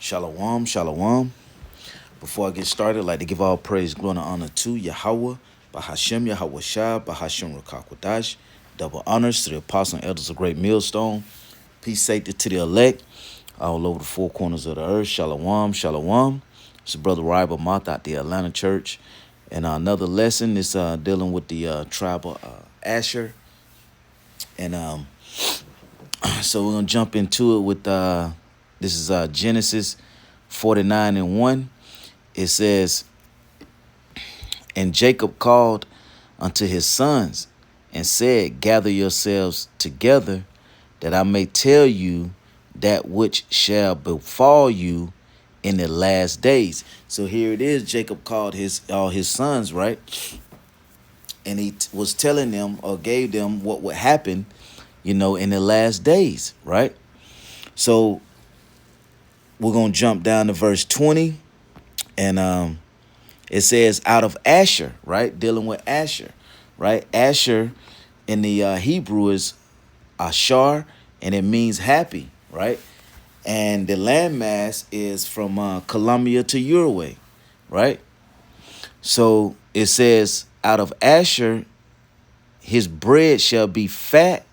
Shalom, shalom. Before I get started, I'd like to give all praise, glory, and honor to Yahweh, Bahashem Yahweh Shah, Bahashem Rakakwadash. Double honors to the apostles and elders of Great Millstone. Peace, safety to the elect all over the four corners of the earth. Shalom, shalom. It's your brother Riber Moth out the Atlanta Church. And another lesson is dealing with the tribe of Asher. And so we're going to jump into it with, this is Genesis 49:1. It says, and Jacob called unto his sons and said, gather yourselves together, that I may tell you that which shall befall you in the last days. So here it is. Jacob called all his sons, right? And he was telling them or gave them what would happen, in the last days, right? So we're going to jump down to verse 20. And it says, out of Asher, right? Dealing with Asher, right? Asher in the Hebrew is Ashar, and it means happy, right? And the landmass is from Columbia to Uruguay, right? So it says, out of Asher, his bread shall be fat,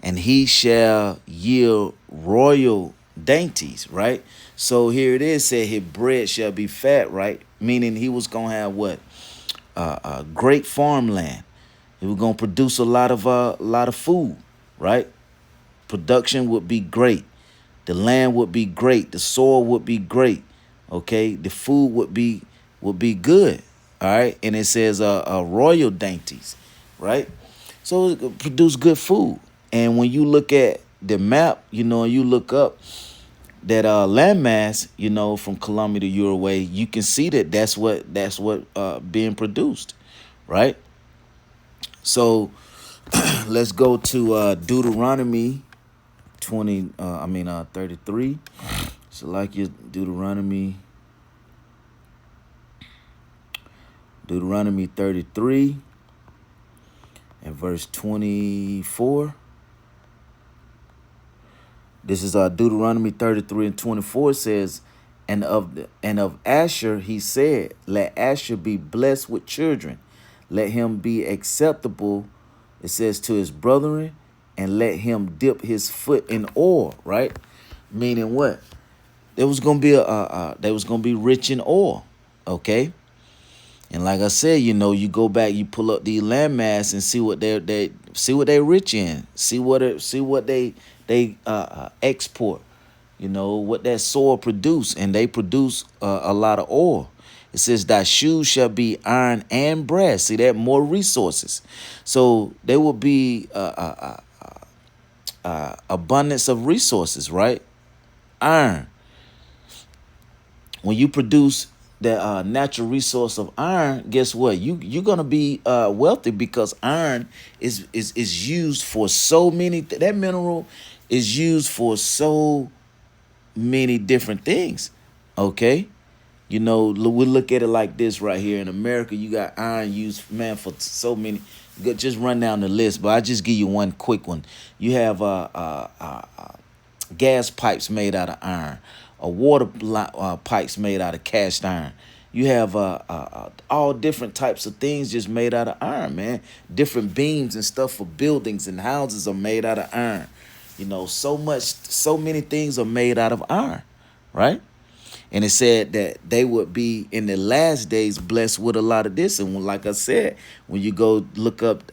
and he shall yield royal dainties, right? So here it is, said his bread shall be fat, right? Meaning he was going to have what? Great farmland. He was going to produce a lot of food, right? Production would be great. The land would be great. The soil would be great. Okay, the food would be good. All right, and it says royal dainties, right? So it could produce good food. And when you look at the map, you look up that landmass, from Columbia to Uruguay, you can see that that's what being produced, right? So let's go to Deuteronomy 33. So like your Deuteronomy 33 and verse 24. This is Deuteronomy 33 and 24. It says, and of Asher he said, let Asher be blessed with children, let him be acceptable, it says, to his brethren, and let him dip his foot in oil, right? Meaning what? There was gonna be they was gonna be rich in oil, okay? And like I said, you go back, you pull up the landmass and see what they're rich in, see what they export, what that soil produce, and they produce a lot of oil. It says thy shoes shall be iron and brass. See that? More resources. So there will be abundance of resources, right? Iron. When you produce the natural resource of iron, guess what? You're gonna be wealthy, because iron is used for so many. That mineral is used for so many different things. Okay, we look at it like this right here in America. You got iron used, man, for so many. Just run down the list, but I just give you one quick one. You have gas pipes made out of iron, water pipes made out of cast iron. You have all different types of things just made out of iron, man. Different beams and stuff for buildings and houses are made out of iron. So many things are made out of iron, right? And it said that they would be in the last days blessed with a lot of this. And like I said, when you go look up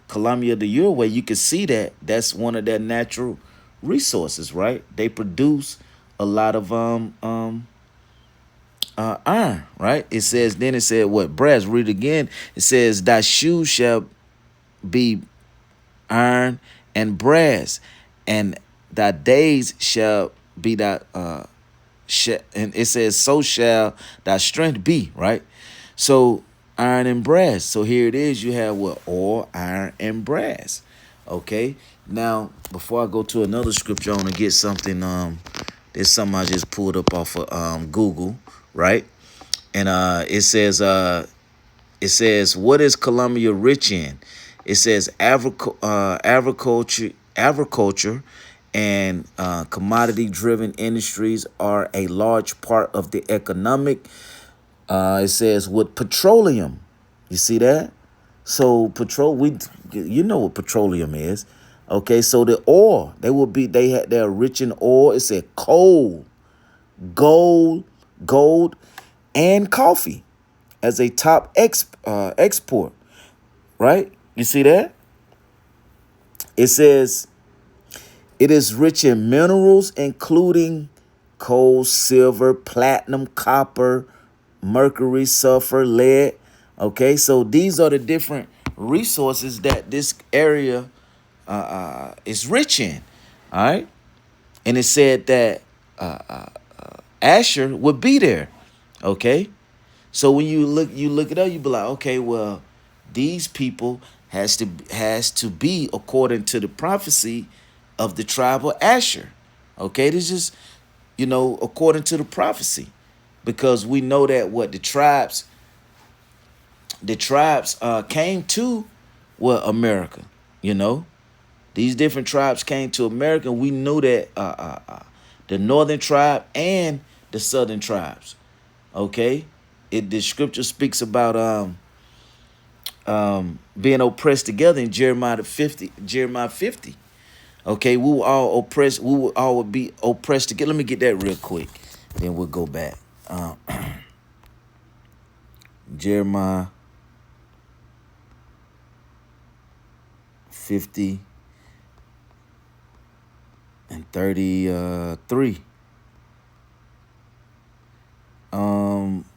Columbia to Uruguay, you can see that that's one of their natural resources, right? They produce a lot of iron, right? It says, then it said what? Brass. Read it again. It says, thy shoes shall be iron and brass, and thy days shall be thy and it says, so shall thy strength be, right? So iron and brass. So here it is. You have what? Oil, iron, and brass. Okay. Now, before I go to another scripture, I want to get something. There's something I just pulled up off of Google, right? And it says, what is Columbia rich in? It says agriculture, and commodity-driven industries are a large part of the economic. It says with petroleum. You see that? So you know what petroleum is. Okay, so the oil, they're rich in oil. It said coal, gold, and coffee as a top export, right? You see that? It says it is rich in minerals, including coal, silver, platinum, copper, mercury, sulfur, lead. Okay, so these are the different resources that this area is rich in. All right, and it said that Asher would be there. Okay, so when you look it up, you be like, okay, well, these people has to be according to the prophecy of the tribe of Asher. Okay, this is according to the prophecy, because we know that what the tribes came to America. You know, these different tribes came to America. We knew that the northern tribe and the southern tribes. Okay, the scripture speaks about being oppressed together in Jeremiah 50. Jeremiah 50. Okay, we will all oppressed. We will all be oppressed together. Let me get that real quick, then we'll go back. Jeremiah 50 and 33.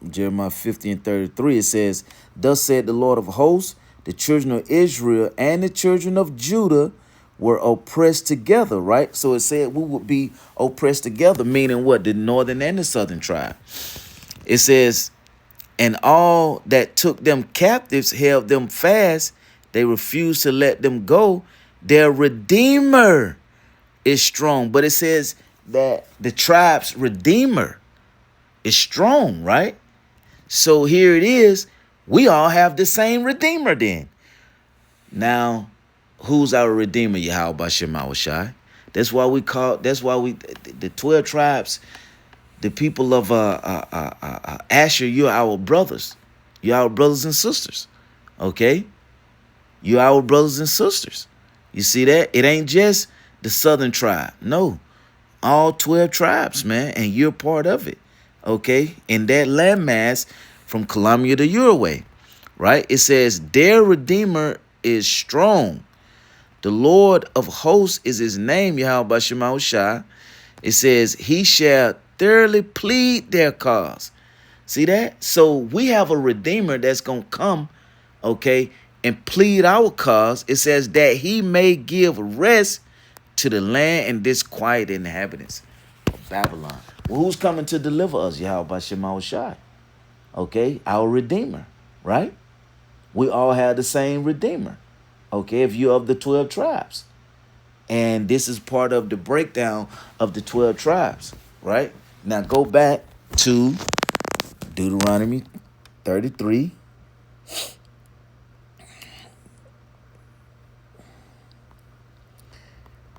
Jeremiah 50 and 33, it says, thus said the Lord of hosts, the children of Israel and the children of Judah were oppressed together, right? So it said we would be oppressed together, meaning what? The northern and the southern tribe. It says, and all that took them captives held them fast. They refused to let them go. Their Redeemer is strong. But it says that the tribe's Redeemer is strong, right? So here it is. We all have the same Redeemer then. Now, who's our Redeemer? Yahweh Bashem Awashai. That's why we, the 12 tribes, the people of Asher, you're our brothers. You're our brothers and sisters. Okay? You're our brothers and sisters. You see that? It ain't just the southern tribe. No. All 12 tribes, man. And you're part of it. Okay? In that landmass from Columbia to Uruguay. Right? It says, their Redeemer is strong. The Lord of hosts is his name, Yahweh Bashem Shai. It says, he shall thoroughly plead their cause. See that? So we have a Redeemer that's going to come, okay, and plead our cause. It says that he may give rest to the land and disquiet inhabitants of Babylon. Well, who's coming to deliver us? Yahweh Bashem Shai. Okay, our Redeemer, right? We all have the same Redeemer. Okay, if you're of the 12 tribes. And this is part of the breakdown of the 12 tribes, right? Now go back to Deuteronomy 33.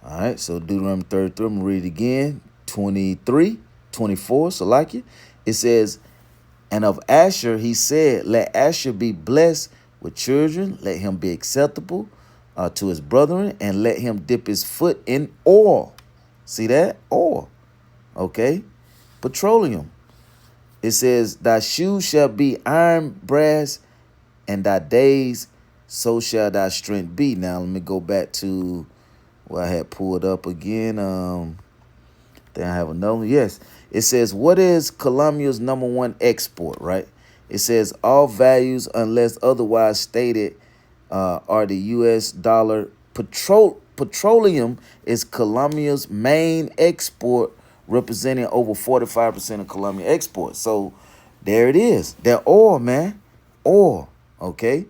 All right, so Deuteronomy 33, I'm going to read it again. 23, 24, so like it. It says, and of Asher he said, let Asher be blessed with children, let him be acceptable to his brethren, and let him dip his foot in oil. See that? Oil. Okay? Petroleum. It says, thy shoes shall be iron, brass, and thy days, so shall thy strength be. Now, let me go back to what I had pulled up again. Then I have another one. Yes. It says, what is Colombia's #1 export, right? It says, all values, unless otherwise stated, are the U.S. dollar. Petroleum is Colombia's main export, representing over 45% of Colombia exports. So there it is. That oil, man. Oil. Okay.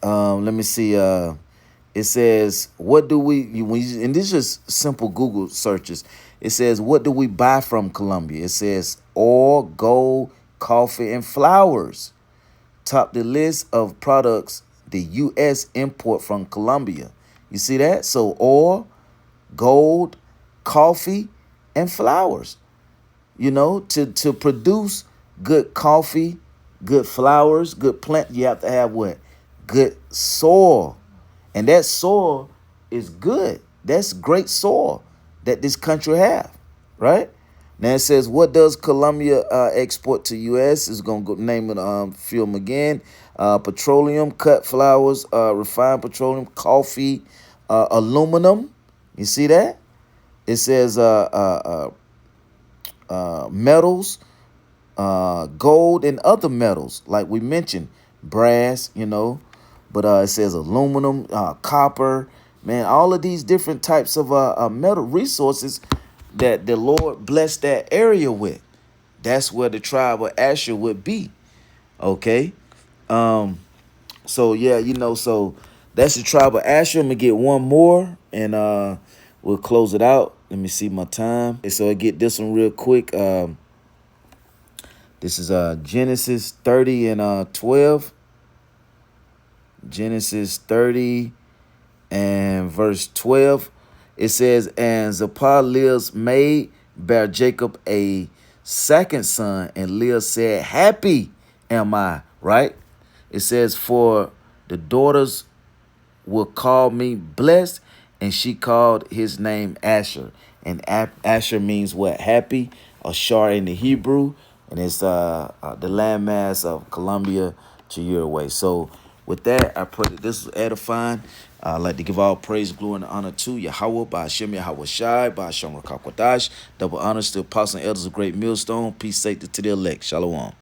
Let me see. It says, what do and this is just simple Google searches. It says, what do we buy from Colombia? It says oil, gold, coffee, and flowers. Top the list of products the U.S. import from Colombia. You see that? So oil, gold, coffee, and flowers. You know, to produce good coffee, good flowers, good plant, you have to have what? Good soil. And that soil is good. That's great soil that this country have, right? Now it says, what does Colombia export to U.S.? Is going to go name it film again. Petroleum, cut flowers, refined petroleum, coffee, aluminum. You see that? It says metals, gold, and other metals, like we mentioned, brass, you know, but it says aluminum, copper, man, all of these different types of metal resources that the Lord blessed that area with. That's where the tribe of Asher would be. Okay. So yeah, you know, so that's the tribe of Asher. I'm gonna get one more and we'll close it out. Let me see my time. And so I get this one real quick. This is Genesis 30 and 12. Genesis 30 and verse 12. It says, and Zilpah, Leah's maid, bare Jacob a second son, and Leah said, happy am I, right? It says, for the daughters will call me blessed, and she called his name Asher. And Asher means what? Happy, or Shar in the Hebrew, and it's the landmass of Colombia to Uruguay. So with that, I pray that this was edifying. I'd like to give all praise, glory, and honor to Yahweh, by Hashem, Yahweh Shai, by Hashem Rakakwadash. Double honors to the apostle and elders of Great Millstone. Peace, safety to the elect. Shalom.